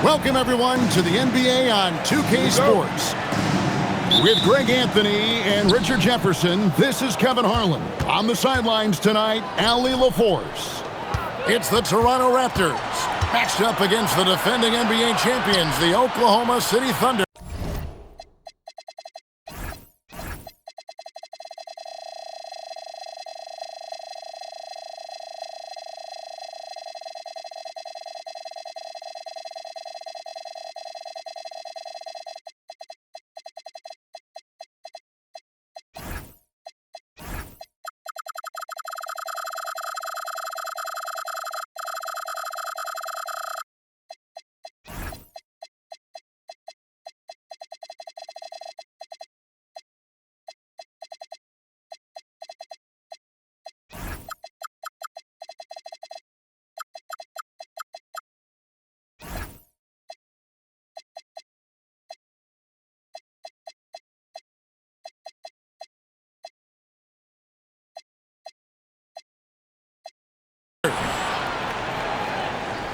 Welcome, everyone, to the NBA on 2K Sports. With Greg Anthony and Richard Jefferson, this is Kevin Harlan. On the sidelines tonight, Allie LaForce. It's the Toronto Raptors, matched up against the defending NBA champions, the Oklahoma City Thunder.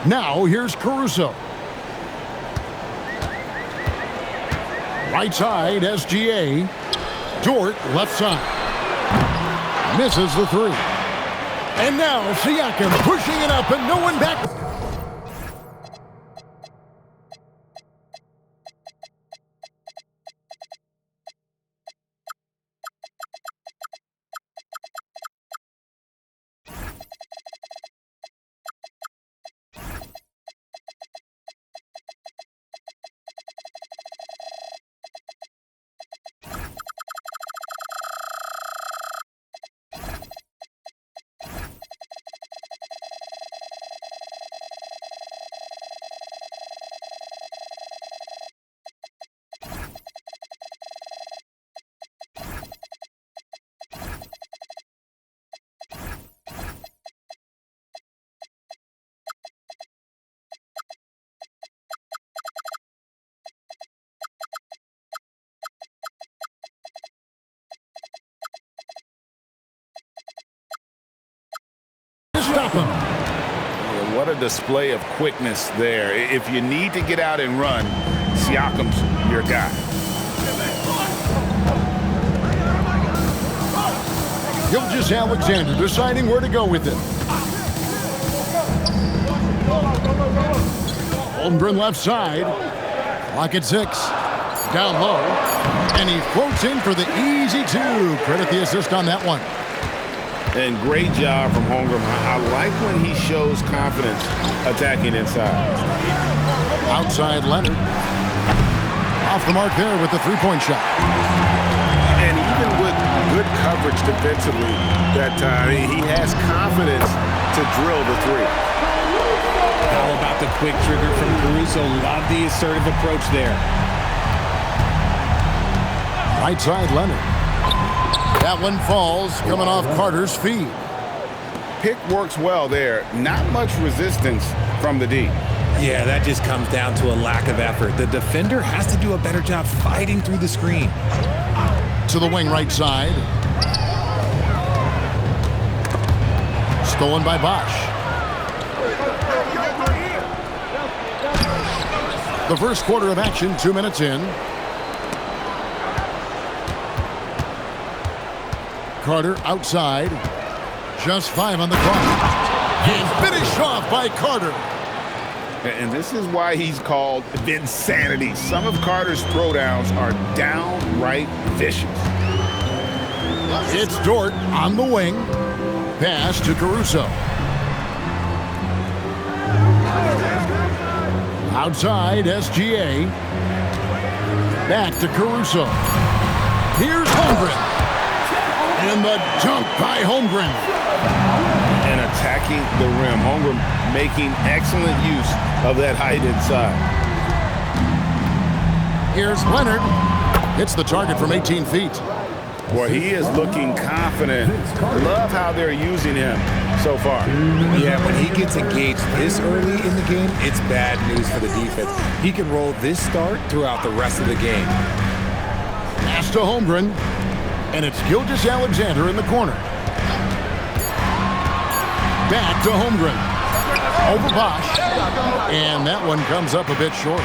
Now, here's Caruso. Right side, SGA. Dort, left side. Misses the three. And now, Siakam pushing it up and no one back. Stop him. Yeah, what a display of quickness there. If you need to get out and run, Siakam's your guy. Gilgeous-Alexander deciding where to go with it. Holmgren left side. Clock at 6. Down low. And he floats in for the easy two. Credit the assist on that one. And great job from Holmgren. I like when he shows confidence attacking inside. Outside Leonard. Off the mark there with the three-point shot. And even with good coverage defensively that time, he has confidence to drill the three. How about the quick trigger from Caruso? Love the assertive approach there. Right side Leonard. That one falls, coming off Carter's feet. Pick works well there. Not much resistance from the D. Yeah, that just comes down to a lack of effort. The defender has to do a better job fighting through the screen. To the wing right side. Stolen by Bosch. The first quarter of action, 2 minutes in. Carter outside. Just 5 on the clock. And finished off by Carter. And this is why he's called Vinsanity. Some of Carter's throwdowns are downright vicious. It's Dort on the wing. Pass to Caruso. Outside, SGA. Back to Caruso. Here's Holmgren. And the dunk by Holmgren. And attacking the rim. Holmgren making excellent use of that height inside. Here's Leonard. Hits the target from 18 feet. Boy, he is looking confident. Love how they're using him so far. Yeah, when he gets engaged this early in the game, it's bad news for the defense. He can roll this start throughout the rest of the game. Pass to Holmgren. And it's Gilgeous-Alexander in the corner. Back to Holmgren. over Bosch. And that one comes up a bit short.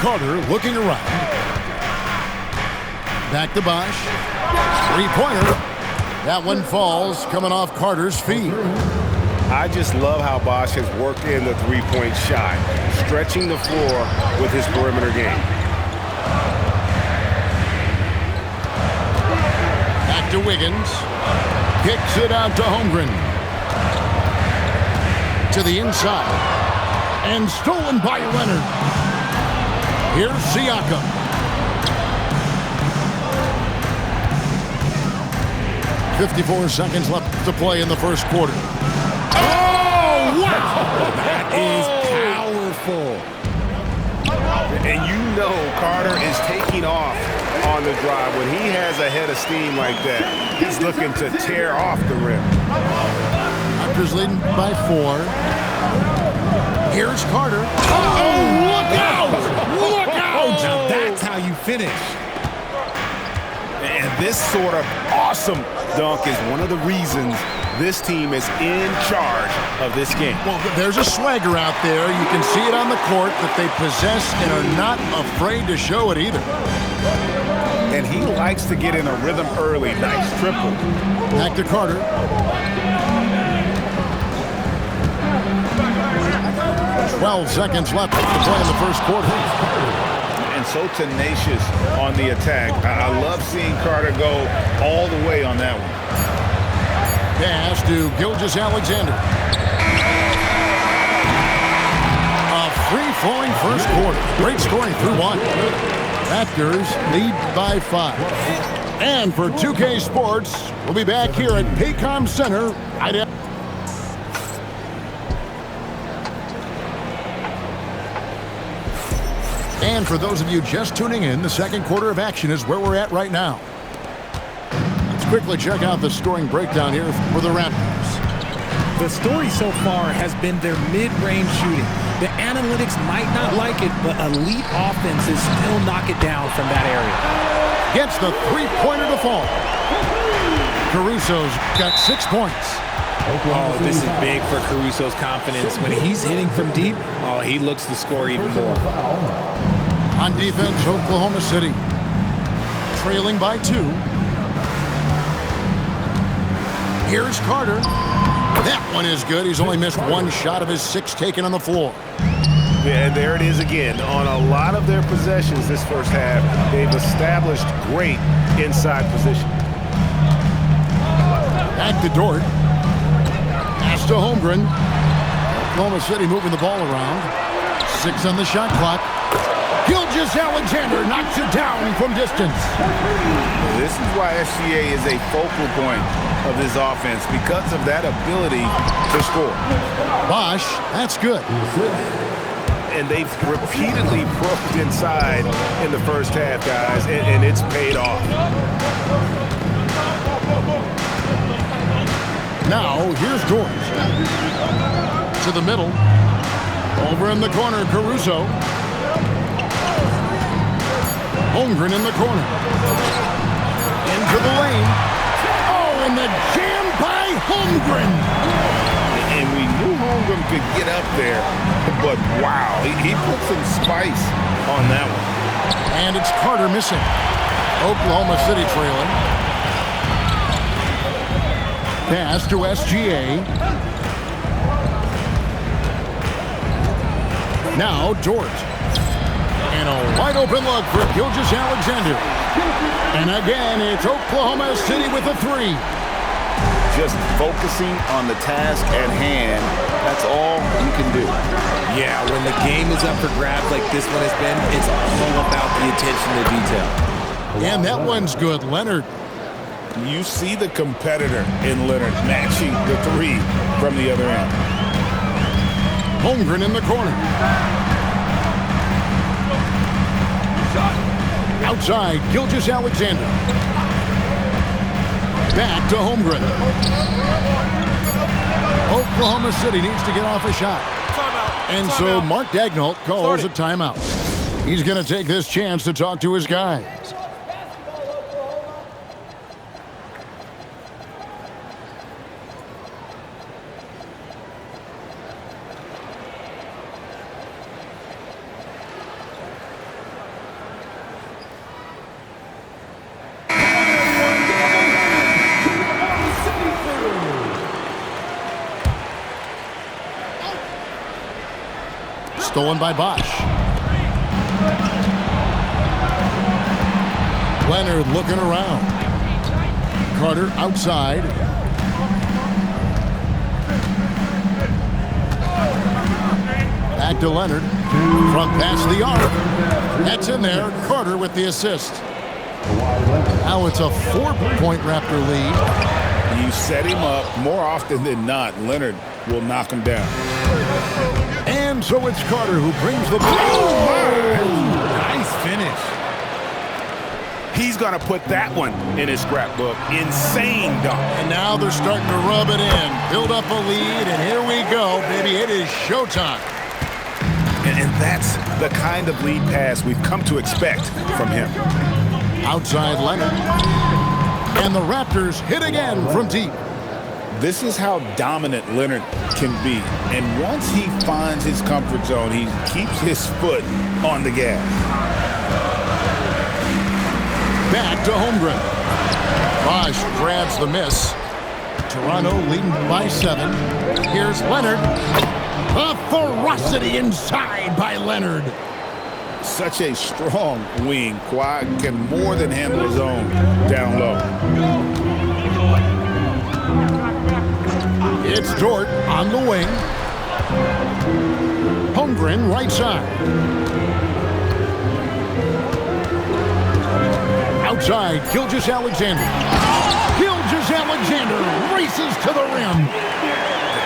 Carter looking around. Back to Bosch. Three-pointer. That one falls, coming off Carter's feet. I just love how Bosch has worked in the three-point shot, stretching the floor with his perimeter game. Back to Wiggins. Kicks it out to Holmgren. To the inside. And stolen by Leonard. Here's Siakam. .54 seconds left to play in the first quarter. Oh, wow! That is powerful. And you know Carter is taking off on the drive. When he has a head of steam like that, he's looking to tear off the rim. Raptors leading by 4. Here's Carter. Oh, look out! Look out! Now that's how you finish. And this sort of awesome dunk is one of the reasons this team is in charge of this game. Well, there's a swagger out there. You can see it on the court that they possess and are not afraid to show it either. And he likes to get in a rhythm early. Nice triple. Back to Carter. .12 seconds left to play in the first quarter. And so tenacious on the attack. I love seeing Carter go all the way on that one. Pass to Gilgeous-Alexander. A free-flowing first quarter. Great scoring through 1. Raptors lead by 5. And for 2K Sports, we'll be back here at Paycom Center. And for those of you just tuning in, the second quarter of action is where we're at right now. Let's quickly check out the scoring breakdown here for the Raptors. The story so far has been their mid-range shooting. The analytics might not like it, but elite offenses still knock it down from that area. Gets the three-pointer to fall. Caruso's got 6 points. Oh, this is big for Caruso's confidence. When he's hitting from deep, oh, he looks to score even more. On defense, Oklahoma City trailing by 2. Here's Carter. That one is good. He's only missed 1 shot of his 6 taken on the floor. Yeah, and there it is again. On a lot of their possessions this first half, they've established great inside position. Back to Dort. Pass to Holmgren. Oklahoma City moving the ball around. 6 on the shot clock. Gilgeous-Alexander knocks it down from distance. This is why SGA is a focal point of this offense, because of that ability to score. Bosch, that's good. And they've repeatedly probed inside in the first half, guys, and it's paid off. Now, here's Dort. To the middle. Over in the corner, Caruso. Holmgren in the corner. Into the lane. Oh, and the jam by Holmgren. And we knew Holmgren could get up there, but wow, he put some spice on that one. And it's Carter missing. Oklahoma City trailing. Pass to SGA. Now Dort. And a wide open look for Gilgeous-Alexander. And again, it's Oklahoma City with a 3. Just focusing on the task at hand, that's all you can do. Yeah, when the game is up for grabs like this one has been, it's all about the attention to detail. And that one's good, Leonard. You see the competitor in Leonard matching the 3 from the other end. Holmgren in the corner. Outside, Gilgeous-Alexander. Back to Holmgren. Oklahoma City needs to get off a shot. And so Mark Daigneault calls a timeout. He's going to take this chance to talk to his guys. stolen by Bosch. Leonard looking around. Carter outside. Back to Leonard. Front pass the arc. That's in there. Carter with the assist. Now it's a 4-point Raptor lead. You set him up more often than not. Leonard will knock him down. And so it's Carter who brings the ball. Nice finish. He's going to put that one in his scrapbook. Insane dunk. And now they're starting to rub it in. Build up a lead, and here we go, baby. It is showtime. And that's the kind of lead pass we've come to expect from him. Outside Leonard. And the Raptors hit again from deep. This is how dominant Leonard can be. And once he finds his comfort zone, he keeps his foot on the gas. Back to Holmgren. Bosch grabs the miss. Toronto leading by 7. Here's Leonard. The ferocity inside by Leonard. Such a strong wing. Kawhi can more than handle his own down low. It's Dort on the wing. Holmgren right side. Outside, Gilgeous-Alexander. Gilgeous-Alexander races to the rim.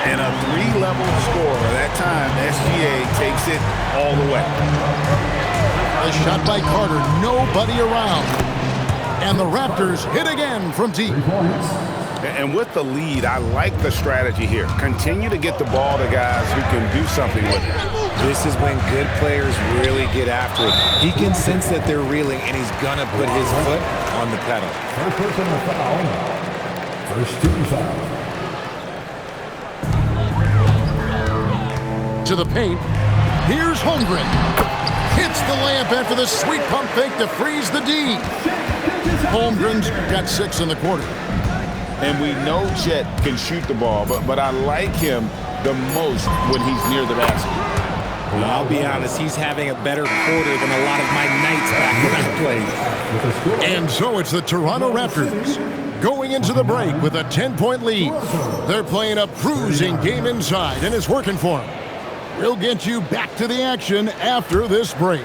And a 3-level scorer. That time, SGA takes it all the way. A shot by Carter, nobody around. And the Raptors hit again from deep. And with the lead, I like the strategy here. Continue to get the ball to guys who can do something with it. This is when good players really get after it. He can sense that they're reeling, and he's going to put his foot on the pedal. First personal foul. First team foul. To the paint. Here's Holmgren. Hits the layup after the sweet pump fake to freeze the D. Holmgren's got 6 in the quarter. And we know Chet can shoot the ball, but I like him the most when he's near the basket. Well, I'll be honest, he's having a better quarter than a lot of my nights back when I played. And so it's the Toronto Raptors going into the break with a 10-point lead. They're playing a bruising game inside, and it's working for them. We'll get you back to the action after this break.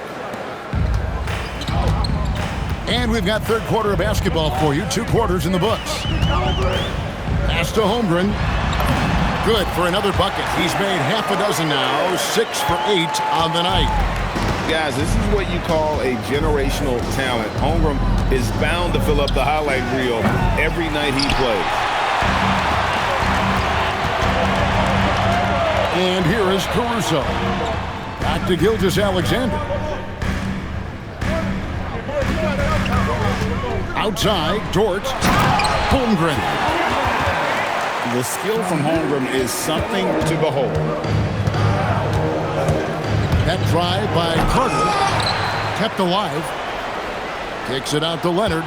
And we've got third quarter of basketball for you. 2 quarters in the books. Pass to Holmgren. Good for another bucket. He's made half a dozen now. 6 for 8 on the night. Guys, this is what you call a generational talent. Holmgren is bound to fill up the highlight reel every night he plays. And here is Caruso. Back to Gilgeous-Alexander. Outside, Dort. Holmgren. The skill from Holmgren is something to behold. That drive by Carter. Kept alive. Kicks it out to Leonard.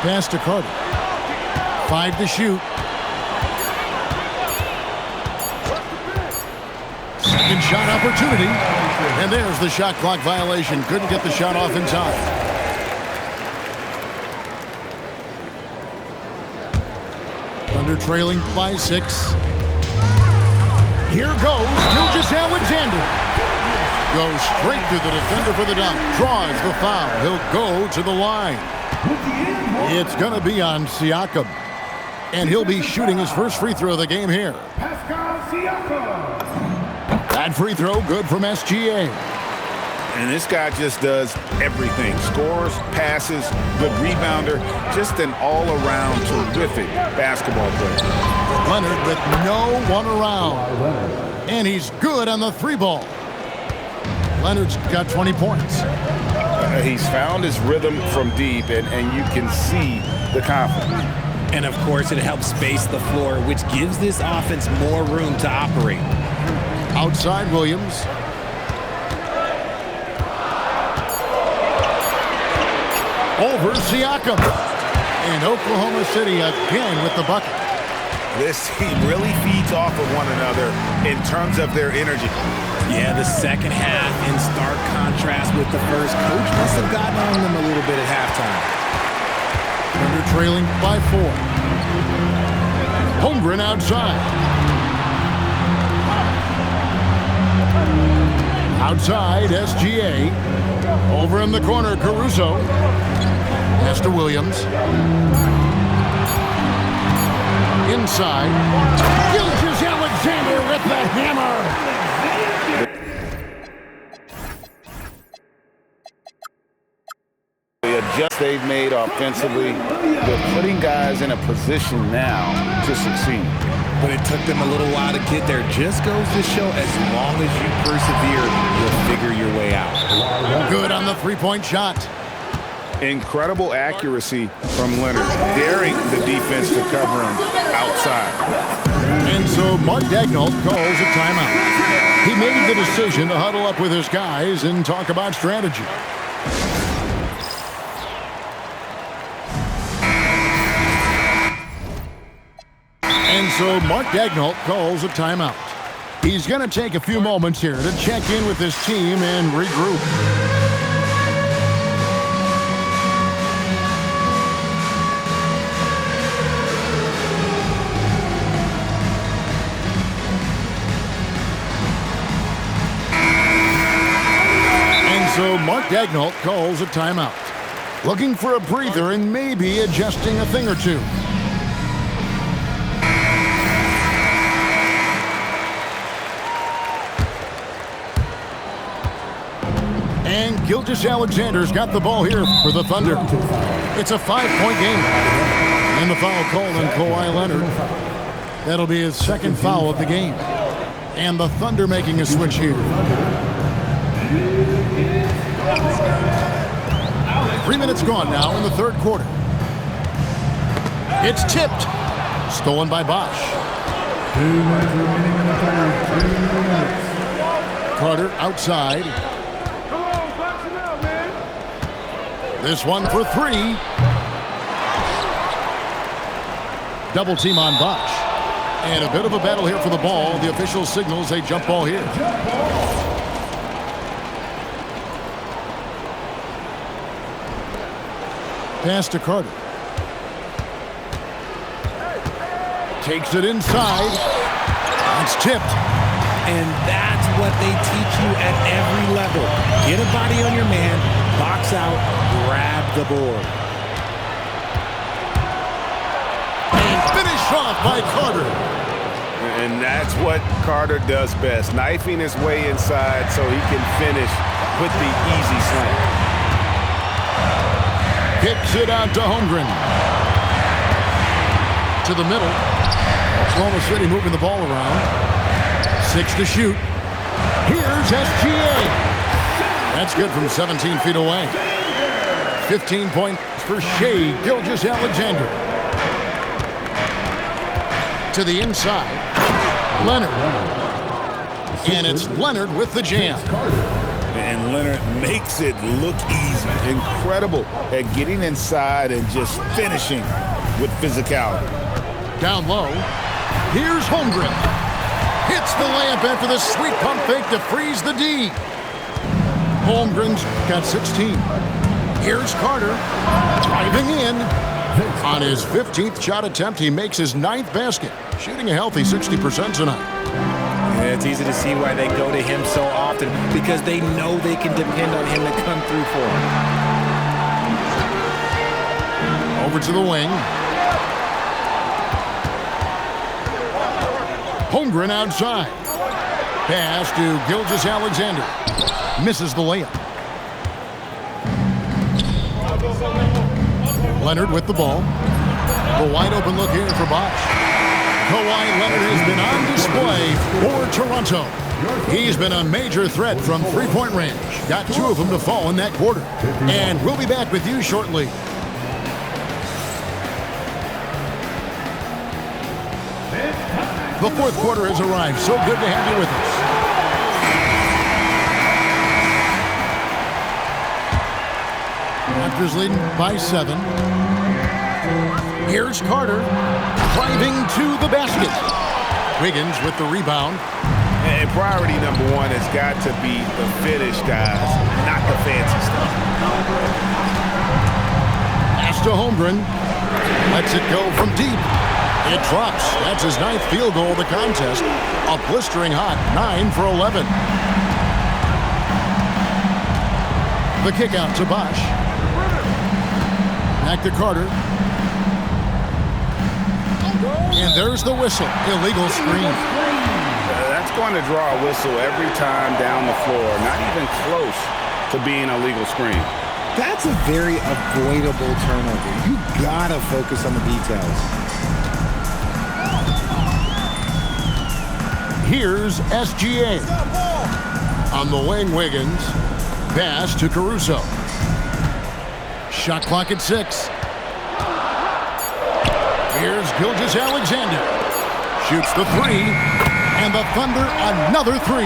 Pass to Carter. 5 to shoot. Second shot opportunity. And there's the shot clock violation. Couldn't get the shot off in time. Under trailing by 6. Here goes Gilgeous-Alexander. Goes straight to the defender for the dunk. Draws the foul. He'll go to the line. It's going to be on Siakam. And he'll be shooting his first free throw of the game here. Pascal Siakam. That free throw good from SGA. And this guy just does everything. Scores, passes, good rebounder. Just an all-around terrific basketball player. Leonard with no one around. And he's good on the 3-ball. Leonard's got 20 points. He's found his rhythm from deep, and you can see the confidence. And, of course, it helps space the floor, which gives this offense more room to operate. Outside Williams. Over Siakam. And Oklahoma City again with the bucket. This team really feeds off of one another in terms of their energy. Yeah, the second half in stark contrast with the first. Coach must have gotten on them a little bit at halftime. Thunder trailing by 4. Holmgren outside. Outside, SGA. Over in the corner, Caruso. Pass to Williams. Inside. Gilgeous-Alexander with the hammer. The adjustments they've made offensively, they're putting guys in a position now to succeed. But it took them a little while to get there. Just goes to show as long as you persevere, you'll figure your way out. Good on the three-point shot. Incredible accuracy from Leonard, daring the defense to cover him outside. And so Mark Daigneault calls a timeout. He made the decision to huddle up with his guys and talk about strategy. And so Mark Daigneault calls a timeout. He's going to take a few moments here to check in with his team and regroup. So Mark Daigneault calls a timeout. Looking for a breather and maybe adjusting a thing or two. And Gilgeous-Alexander's got the ball here for the Thunder. It's a 5-point game. And the foul called on Kawhi Leonard. That'll be his second foul of the game. And the Thunder making a switch here. 3 minutes gone now in the third quarter. It's tipped. Stolen by Bosh. 2 minutes remaining in the third. 2 minutes. Carter outside. This one for 3. Double team on Bosh. And a bit of a battle here for the ball. The official signals a jump ball here. Pass to Carter. Takes it inside. It's tipped. And that's what they teach you at every level. Get a body on your man, box out, grab the board. And finished off by Carter. And that's what Carter does best, knifing his way inside so he can finish with the easy slam. Kicks it out to Holmgren. To the middle. Oklahoma City moving the ball around. 6 to shoot. Here's SGA. That's good from 17 feet away. 15 points for Shai Gilgeous-Alexander. To the inside. Leonard. And it's Leonard with the jam. And Leonard makes it look easy. Incredible at getting inside and just finishing with physicality. Down low. Here's Holmgren. Hits the layup after the sweet pump fake to freeze the D. Holmgren's got 16. Here's Carter. Driving in. On his 15th shot attempt, he makes his 9th basket. Shooting a healthy 60% tonight. Yeah, it's easy to see why they go to him so often, because they know they can depend on him to come through for them. Over to the wing. Holmgren outside. Pass to Gilgeous-Alexander. Misses the layup. Leonard with the ball. The wide open look here for Bosh. Kawhi Leonard has been on display for Toronto. He's been a major threat from three-point range. Got 2 of them to fall in that quarter. And we'll be back with you shortly. The fourth quarter has arrived. So good to have you with us. Raptors leading by 7. Here's Carter driving to the basket. Wiggins with the rebound. And priority number one has got to be the finish, guys, not the fancy stuff. Pass to Holmgren. Lets it go from deep. It drops. That's his 9th field goal of the contest. A blistering hot 9 for 11. The kick out to Bosch. Back to Carter. And there's the whistle. Illegal screen. That's going to draw a whistle every time down the floor. Not even close to being a legal screen. That's a very avoidable turnover. You gotta focus on the details. Here's SGA. On the wing, Wiggins. Pass to Caruso. Shot clock at 6. Here's Gilgeous-Alexander. Shoots the 3. And the Thunder another 3.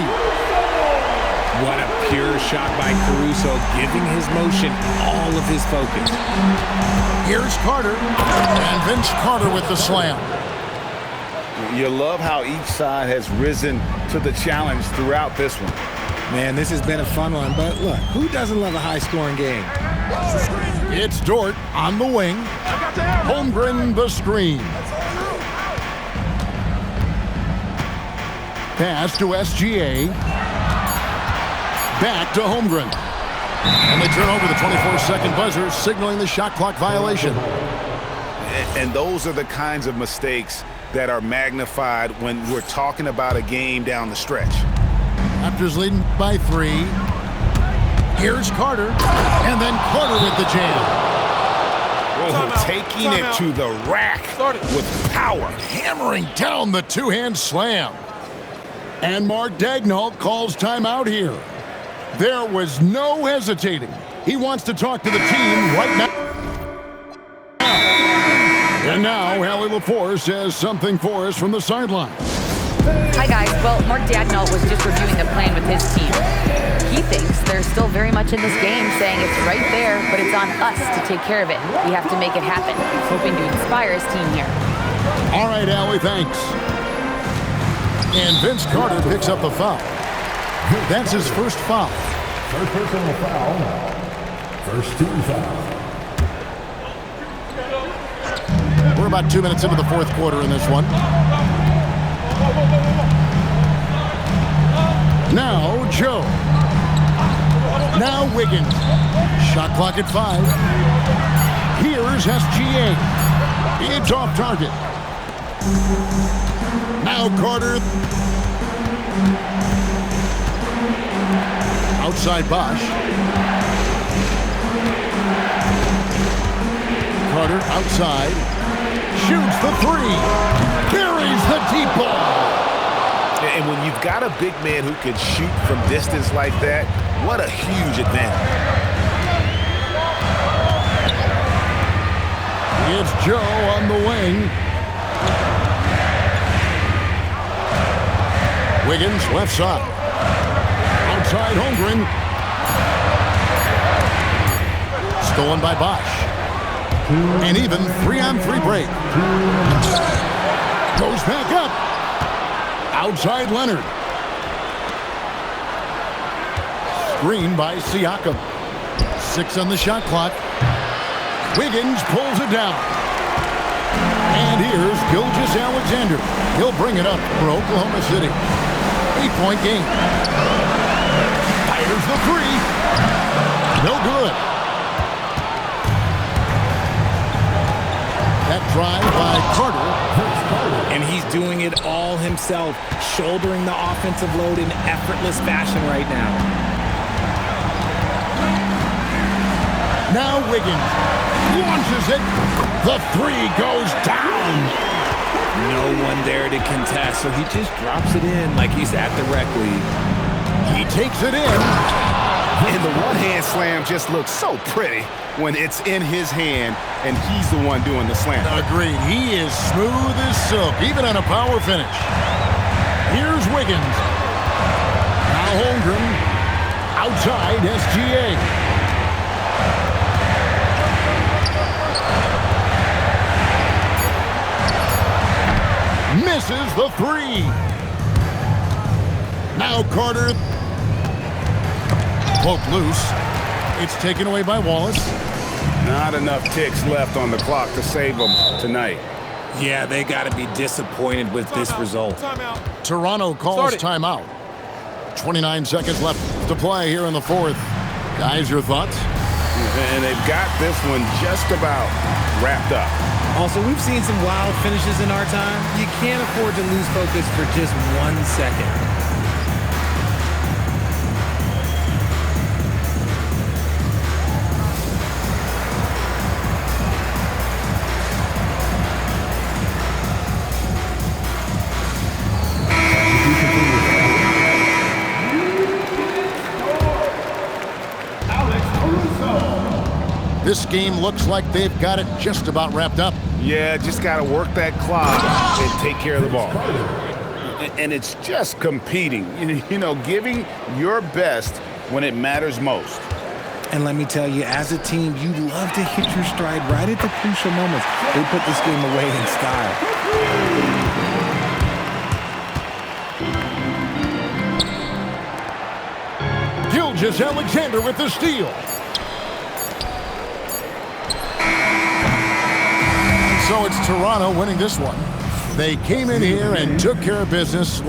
What a pure shot by Caruso, giving his motion all of his focus. Here's Carter. And Vince Carter with the slam. You love how each side has risen to the challenge throughout this one. Man, this has been a fun one, but look, who doesn't love a high-scoring game? It's Dort on the wing. Holmgren the screen. Pass to SGA. Back to Holmgren. And they turn over the 24-second buzzer, signaling the shot clock violation. And those are the kinds of mistakes that are magnified when we're talking about a game down the stretch. Raptors leading by 3. Here's Carter. And then Carter with the jam. Taking it to the rack with power. Hammering down the two-hand slam. And Mark Daigneault calls timeout here. There was no hesitating. He wants to talk to the team right now. And now, Allie LaForce has something for us from the sideline. Hi, guys. Well, Mark Daigneault was just reviewing the plan with his team. He thinks they're still very much in this game, saying it's right there, but it's on us to take care of it. We have to make it happen. He's hoping to inspire his team here. All right, Allie, thanks. And Vince Carter picks up the foul. That's his first foul. First personal foul. First team foul. We're about 2 minutes into the fourth quarter in this one. Now Joe. Now Wiggins. Shot clock at 5. Here's SGA. It's off target. Now Carter. Outside Bosch. Carter outside. Shoots the 3. Buries the deep ball. And when you've got a big man who can shoot from distance like that, what a huge advantage. It's Joe on the wing. Wiggins left side. Outside Holmgren. Stolen by Bosch. And even 3-on-3 break. Goes back up. Outside Leonard. Screen by Siakam. 6 on the shot clock. Wiggins pulls it down. And here's Gilgeous-Alexander. He'll bring it up for Oklahoma City. 8-point game. Fires the 3. No good. That drive by Carter. And he's doing it all himself, shouldering the offensive load in effortless fashion right now. Now Wiggins launches it. The 3 goes down. No one there to contest, so he just drops it in like he's at the rec league. He takes it in. And the one-hand slam just looks so pretty when it's in his hand and he's the one doing the slam. Agreed. He is smooth as silk, even on a power finish. Here's Wiggins. Now Holmgren. Outside SGA. Misses the three. Now Carter. Poked loose. It's taken away by Wallace. Not enough ticks left on the clock to save them tonight. Yeah, they got to be disappointed with this result. Toronto calls timeout. 29 seconds left to play here in the fourth. Guys, your thoughts? And they've got this one just about wrapped up. Also, we've seen some wild finishes in our time. You can't afford to lose focus for just 1 second. This game looks like they've got it just about wrapped up. Yeah, just got to work that clock and take care of the ball. And it's just competing, you know, giving your best when it matters most. And let me tell you, as a team, you love to hit your stride right at the crucial moments. They put this game away in style. Gilgeous-Alexander with the steal. So it's Toronto winning this one. They came in here and took care of business.